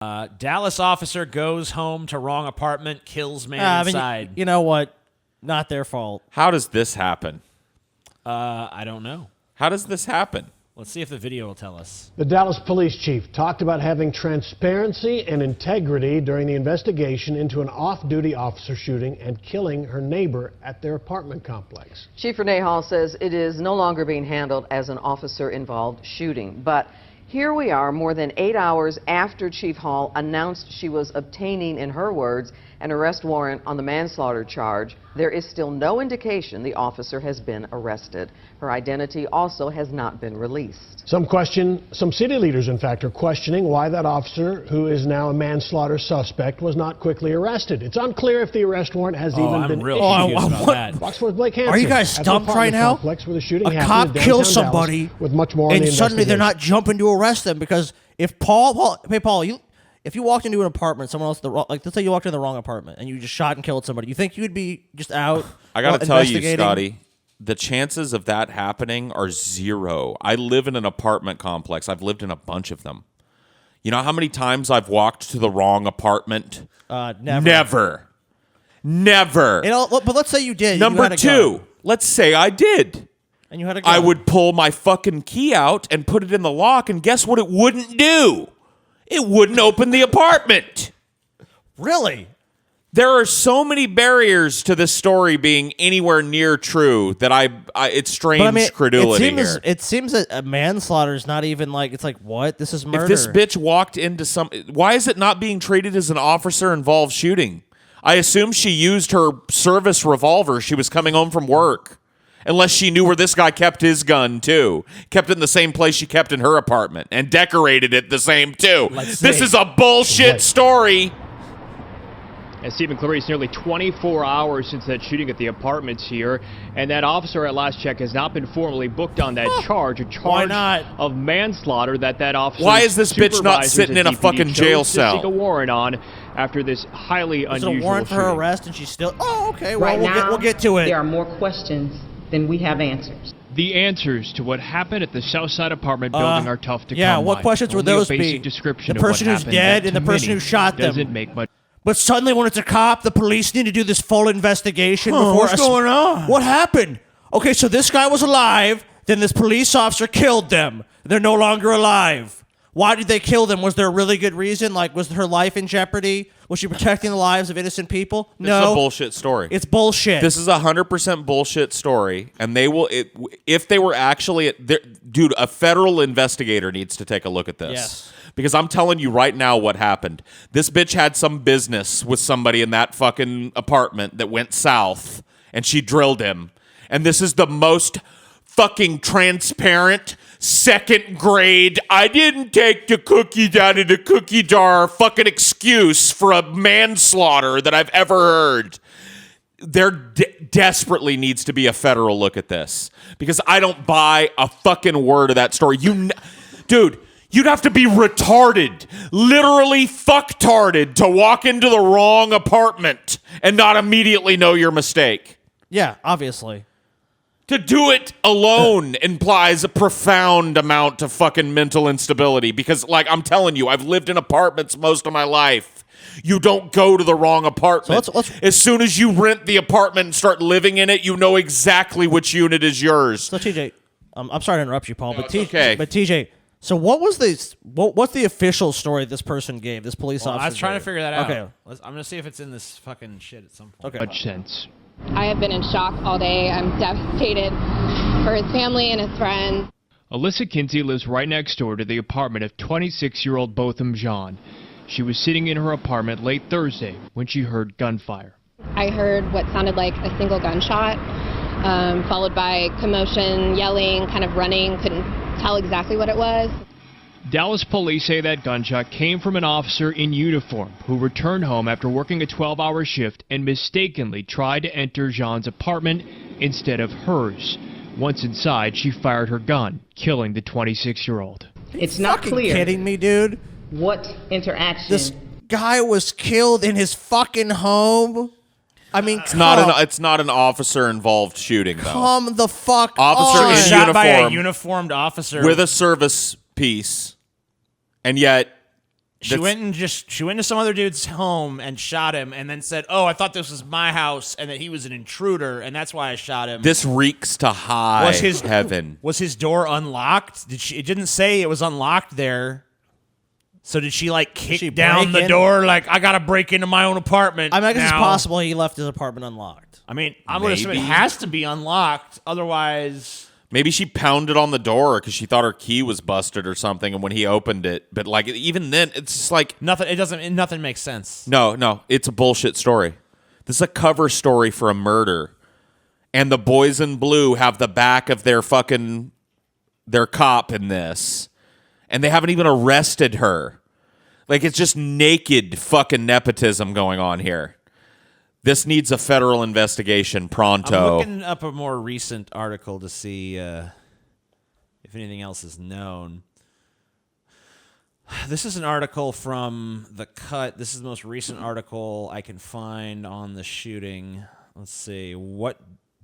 Dallas officer goes home to wrong apartment, kills man inside. You know what? Not their fault. How does this happen? I don't know. How does this happen? Let's see if the video will tell us. The Dallas police chief talked about having transparency and integrity during the investigation into an off-duty officer shooting and killing her neighbor at their apartment complex. Chief Renee Hall says it is no longer being handled as an officer-involved shooting. But here we are, more than 8 hours after Chief Hall announced she was obtaining, in her words, an arrest warrant on the manslaughter charge. There is still no indication the officer has been arrested. Her identity also has not been released. Some city leaders, in fact, are questioning why that officer, who is now a manslaughter suspect, was not quickly arrested. It's unclear if the arrest warrant has even been real issued. confused about that. Fox 4's Blake Hansen. Are you guys stumped right now? Where the shooting A happened cop in kills downtown somebody, Dallas, with much more on and the suddenly they're not investigation. jumping to arrest them because if Paul, if you walked into an apartment, someone else, let's say you walked into the wrong apartment and you just shot and killed somebody, you think you'd be just out? I got to tell you, investigating? Scotty, the chances of that happening are zero. I live in an apartment complex. I've lived in a bunch of them. You know how many times I've walked to the wrong apartment? Never. Never. But let's say you did. Number you had a two, gun, let's say I did. and you had a gun. I would pull my fucking key out and put it in the lock, and guess what it wouldn't do? It wouldn't open the apartment. Really? There are so many barriers to this story being anywhere near true that it's strange But I mean, credulity here. it seems that a manslaughter is not even like, it's like, what? This is murder. If this bitch walked into why is it not being treated as an officer-involved shooting? I assume she used her service revolver. She was coming home from work. Unless she knew where this guy kept his gun, too. Kept it in the same place she kept in her apartment. And decorated it the same, too. This is a bullshit story. And Stephen Clarice, nearly 24 hours since that shooting at the apartments here, and that officer at last check has not been formally booked on that charge, a charge of manslaughter that officer. Why is this bitch not sitting in a fucking jail cell? Seek a warrant on after this highly unusual Is it a warrant for her shooting. arrest and she's still, okay, well, Right now, we'll get to it. There are more questions than we have answers. The answers to what happened at the Southside apartment building are tough to yeah, come what by. questions would Only a those basic be? description The of what person who's happened dead that and the to person many who shot them. doesn't make much. But suddenly when it's a cop, the police need to do this full investigation before what's going on? What happened? Okay, so this guy was alive, then this police officer killed them. They're no longer alive. Why did they kill them? Was there a really good reason? Like, was her life in jeopardy? Was she protecting the lives of innocent people? This No. is a bullshit story. It's bullshit. This is a 100% bullshit story, and they will. If they were actually, dude, a federal investigator needs to take a look at this. Yes. Because I'm telling you right now what happened. This bitch had some business with somebody in that fucking apartment that went south, and she drilled him. And this is the most fucking transparent, second grade, I didn't take the cookies out of the cookie jar fucking excuse for a manslaughter that I've ever heard. There desperately needs to be a federal look at this because I don't buy a fucking word of that story. Dude, you'd have to be retarded, literally fucktarded to walk into the wrong apartment and not immediately know your mistake. Yeah, obviously. To do it alone implies a profound amount of fucking mental instability because, like, I'm telling you, I've lived in apartments most of my life. You don't go to the wrong apartment. So let's as soon as you rent the apartment and start living in it, you know exactly which unit is yours. So TJ, I'm sorry to interrupt you, Paul, but okay. But TJ, so what's the official story this person gave? This police officer. I was trying to gave? figure that out. Okay. I'm gonna see if it's in this fucking shit at some point. Okay. Much sense. I have been in shock all day. I'm devastated for his family and his friends. Alyssa Kinsey lives right next door to the apartment of 26-year-old Botham Jean. She was sitting in her apartment late Thursday when she heard gunfire. I heard what sounded like a single gunshot, followed by commotion, yelling, kind of running. Couldn't tell exactly what it was. Dallas police say that gunshot came from an officer in uniform who returned home after working a 12-hour shift and mistakenly tried to enter Jean's apartment instead of hers. Once inside, she fired her gun, killing the 26-year-old. It's not Fucking clear kidding me, dude? what interaction. This guy was killed in his fucking home. I mean, It's not an officer-involved shooting, though. come the fuck Officer on. in Shot by a uniform uniformed officer with a service piece, and yet She went to some other dude's home and shot him, and then said, "Oh, I thought this was my house, and that he was an intruder, and that's why I shot him." This reeks to high heaven. Was his door unlocked? It didn't say it was unlocked there. So did she like kick down the door? Like, I gotta break into my own apartment. I mean, I guess now. it's possible he left his apartment unlocked. I mean, I'm gonna assume it has to be unlocked, otherwise. Maybe she pounded on the door because she thought her key was busted or something, and when he opened it, but like even then, it's just like nothing. Nothing makes sense. No, it's a bullshit story. This is a cover story for a murder, and the boys in blue have the back of their cop in this, and they haven't even arrested her. Like, it's just naked fucking nepotism going on here. This needs a federal investigation pronto. I'm looking up a more recent article to see if anything else is known. This is an article from The Cut. This is the most recent article I can find on the shooting. Let's see. What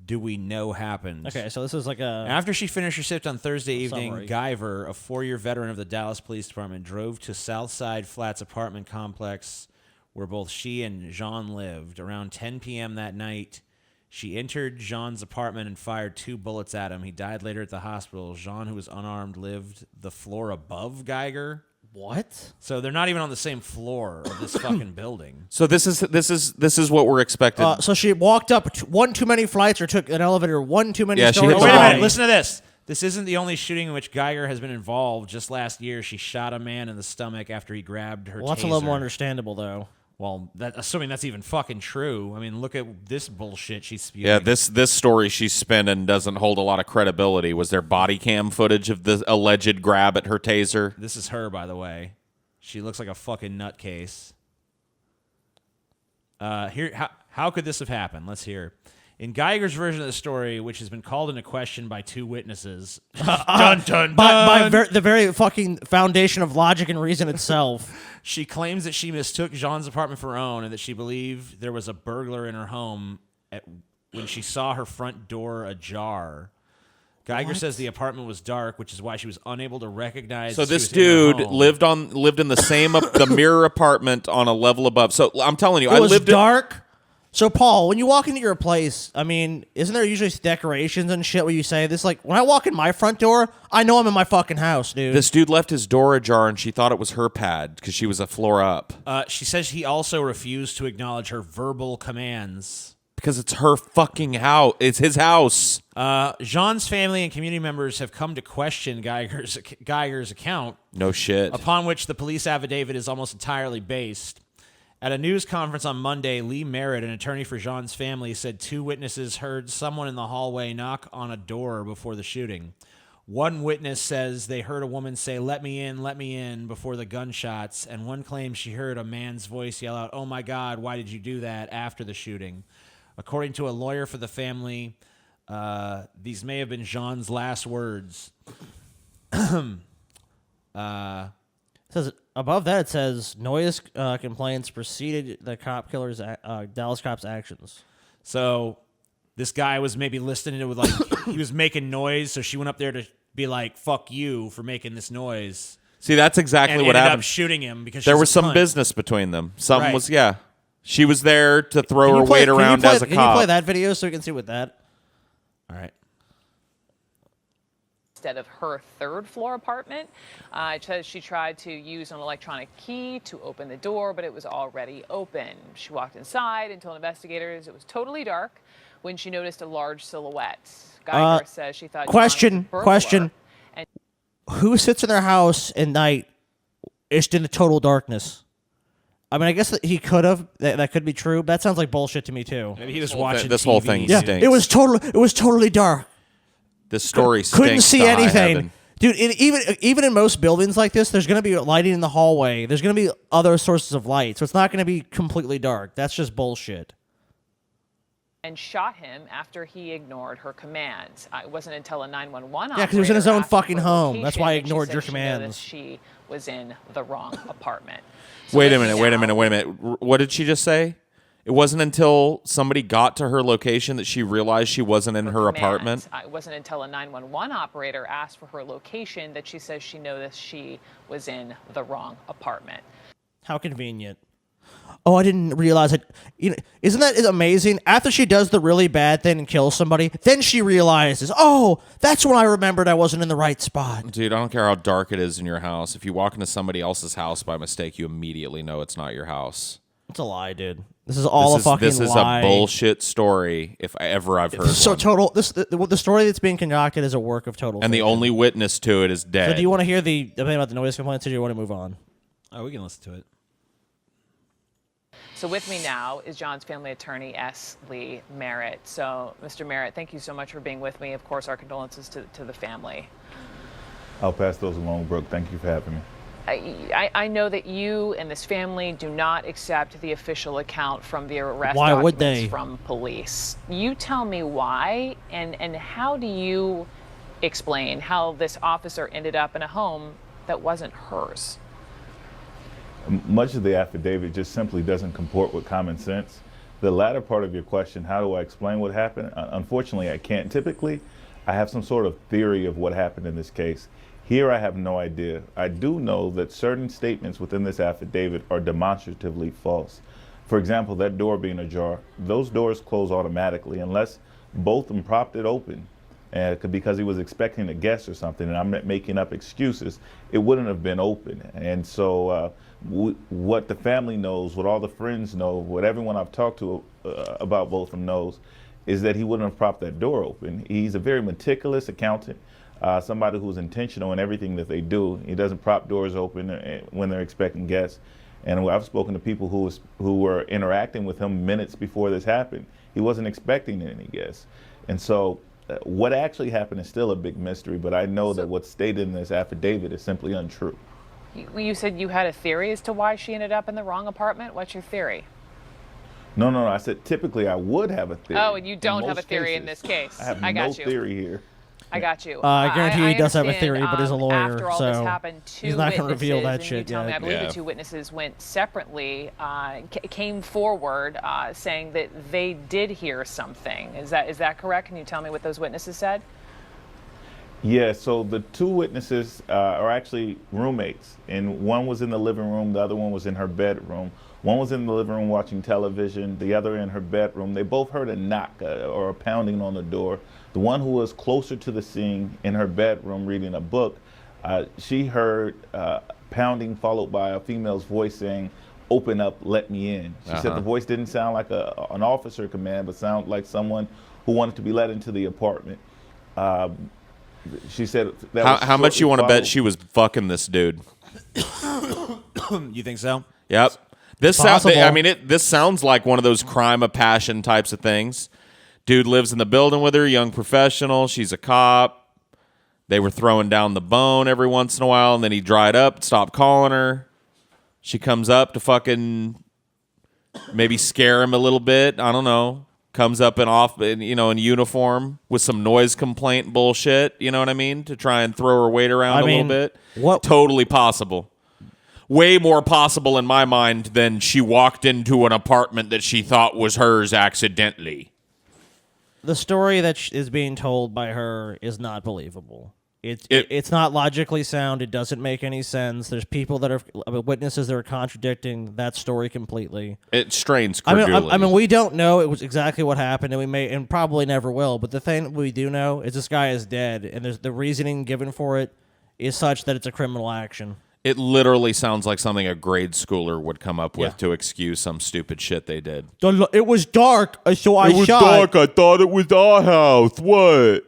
do we know happened? Okay, so this is like a... After she finished her shift on Thursday evening, summary. Guyver, a 4-year veteran of the Dallas Police Department, drove to Southside Flats apartment complex where both she and Jean lived. Around 10 p.m. that night, she entered Jean's apartment and fired 2 bullets at him. He died later at the hospital. Jean, who was unarmed, lived the floor above Geiger. What? So they're not even on the same floor of this fucking building. So this is what we're expected. So she walked up one too many flights or took an elevator one too many Yeah, she stories. hit the Wait a wall. minute, listen to this. This isn't the only shooting in which Geiger has been involved. Just last year, she shot a man in the stomach after he grabbed her Well, that's taser. a little more understandable, though. Well, assuming that's even fucking true. I mean, look at this bullshit she's spewing. Yeah, this story she's spinning doesn't hold a lot of credibility. Was there body cam footage of the alleged grab at her taser? This is her, by the way. She looks like a fucking nutcase. How could this have happened? Let's hear. In Geiger's version of the story, which has been called into question by 2 witnesses, dun, dun, By the very fucking foundation of logic and reason itself. She claims that she mistook Jean's apartment for her own and that she believed there was a burglar in her home when she saw her front door ajar. Geiger says the apartment was dark, which is why she was unable to recognize. So she this was in her dude home. lived in the same the mirror apartment on a level above. So I'm telling you, It was lived dark. So, Paul, when you walk into your place, I mean, isn't there usually decorations and shit where you say this? Like, when I walk in my front door, I know I'm in my fucking house, dude. This dude left his door ajar, and she thought it was her pad because she was a floor up. She says he also refused to acknowledge her verbal commands. Because it's her fucking house. It's his house. Jean's family and community members have come to question Geiger's account. No shit. Upon which the police affidavit is almost entirely based. At a news conference on Monday, Lee Merritt, an attorney for Jean's family, said 2 witnesses heard someone in the hallway knock on a door before the shooting. One witness says they heard a woman say, let me in," before the gunshots, and one claims she heard a man's voice yell out, "Oh my God, why did you do that?" after the shooting. According to a lawyer for the family, these may have been Jean's last words. Says above that it says noise complaints preceded the Dallas cop's actions. So this guy was maybe listening to it with he was making noise, so she went up there to be like, "Fuck you for making this noise." See, that's exactly and what ended happened. up shooting him because There she's was a some cunt. business between them. Some Right. was, yeah. She was there to throw her weight around as a Can cop. you play that video so we can see what that? All right. Instead of her 3rd floor apartment. She tried to use an electronic key to open the door, but it was already open. She walked inside and told investigators it was totally dark when she noticed a large silhouette. Geiger says she thought. Question. And Who sits in their house at night just in the total darkness? I mean, I guess that he could have. That could be true. But that sounds like bullshit to me too. Maybe he was watching this whole TV. thing Yeah, stinks. it was totally dark. This story stinks. Couldn't see to high anything. heaven. Dude, even in most buildings like this, there's going to be lighting in the hallway. There's going to be other sources of light. So it's not going to be completely dark. That's just bullshit. and shot him after he ignored her commands. It wasn't until a 911 Yeah, because he was in his own operator asked fucking for home. That's why he location ignored that your she noticed commands. She was in the wrong apartment. So Wait a then minute. now- What did she just say? It wasn't until somebody got to her location that she realized she wasn't in her apartment. It wasn't until a 911 operator asked for her location that she says she noticed she was in the wrong apartment. How convenient. Oh, I didn't realize it. You know, isn't that amazing? After she does the really bad thing and kills somebody, then she realizes, oh, that's when I remembered I wasn't in the right spot. Dude, I don't care how dark it is in your house. If you walk into somebody else's house by mistake, you immediately know it's not your house. It's a lie, dude. This is all a fucking lie. This is a bullshit story, if I've heard so one. total. The story that's being concocted is a work of total. And the fiction. only witness to it is dead. So do you want to hear the thing about the noise complaints, or do you want to move on? Oh, we can listen to it. So with me now is John's family attorney, S. Lee Merritt. So, Mr. Merritt, thank you so much for being with me. Of course, our condolences to the family. I'll pass those along, Brooke. Thank you for having me. I know that you and this family do not accept the official account from the arrest Why would documents they? from police. You tell me why, and how do you explain how this officer ended up in a home that wasn't hers? Much of the affidavit just simply doesn't comport with common sense. The latter part of your question, how do I explain what happened? Unfortunately, I can't. Typically, I have some sort of theory of what happened in this case. Here, I have no idea. I do know that certain statements within this affidavit are demonstratively false. For example, that door being ajar, those doors close automatically unless Botham propped it open. Because he was expecting a guest or something, and I'm not making up excuses, it wouldn't have been open. And so what the family knows, what all the friends know, what everyone I've talked to about Botham knows, is that he wouldn't have propped that door open. He's a very meticulous accountant, somebody who's intentional in everything that they do. He doesn't prop doors open when they're expecting guests. And I've spoken to people who were interacting with him minutes before this happened. He wasn't expecting any guests. And so what actually happened is still a big mystery, but I know that what's stated in this affidavit is simply untrue. You said you had a theory as to why she ended up in the wrong apartment. What's your theory? No. I said typically I would have a theory. Oh, and you don't have a theory in this case. I have I got no you. theory here. I got you. I guarantee he does have a understand, theory, but he's a lawyer, after all this so happened, he's not going to reveal that and shit you tell me, yet. I believe Yeah. the two witnesses went separately, came forward saying that they did hear something. Is that correct? Can you tell me what those witnesses said? Yeah, so the two witnesses are actually roommates, and one was in the living room, the other one was in her bedroom. One was in the living room watching television, the other in her bedroom. They both heard a knock or a pounding on the door. The one who was closer to the scene in her bedroom reading a book, she heard pounding followed by a female's voice saying, "Open up, let me in." She said the voice didn't sound like an officer command, but sounded like someone who wanted to be let into the apartment. She said that How much you want to bet she was fucking this dude? You think so? Yep. This Possible. this sounds like one of those crime of passion types of things. Dude lives in the building with her, young professional. She's a cop. They were throwing down the bone every once in a while, and then he dried up, stopped calling her. She comes up to fucking maybe scare him a little bit. I don't know. Comes up in uniform with some noise complaint bullshit. You know what I mean? To try and throw her weight around a little bit. What? Totally possible. Way more possible in my mind than she walked into an apartment that she thought was hers accidentally. The story that is being told by her is not believable. It's not logically sound. It doesn't make any sense. There's people that are witnesses that are contradicting that story completely. It strains credulity. I mean, we don't know it was exactly what happened, and we may and probably never will. But the thing we do know is this guy is dead, and there's the reasoning given for it is such that it's a criminal action. It literally sounds like something a grade schooler would come up with Yeah. to excuse some stupid shit they did. It was dark, so I shot. I thought it was our house. What?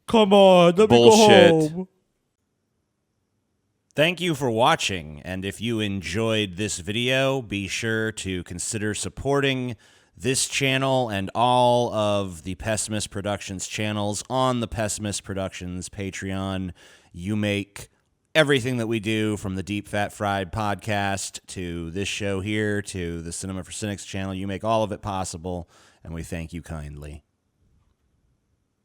Come on, let Bullshit. me go home. Thank you for watching, and if you enjoyed this video, be sure to consider supporting this channel and all of the Pessimist Productions channels on the Pessimist Productions Patreon. You make everything that we do, from the Deep Fat Fried podcast to this show here to the Cinema for Cynics channel, you make all of it possible, and we thank you kindly.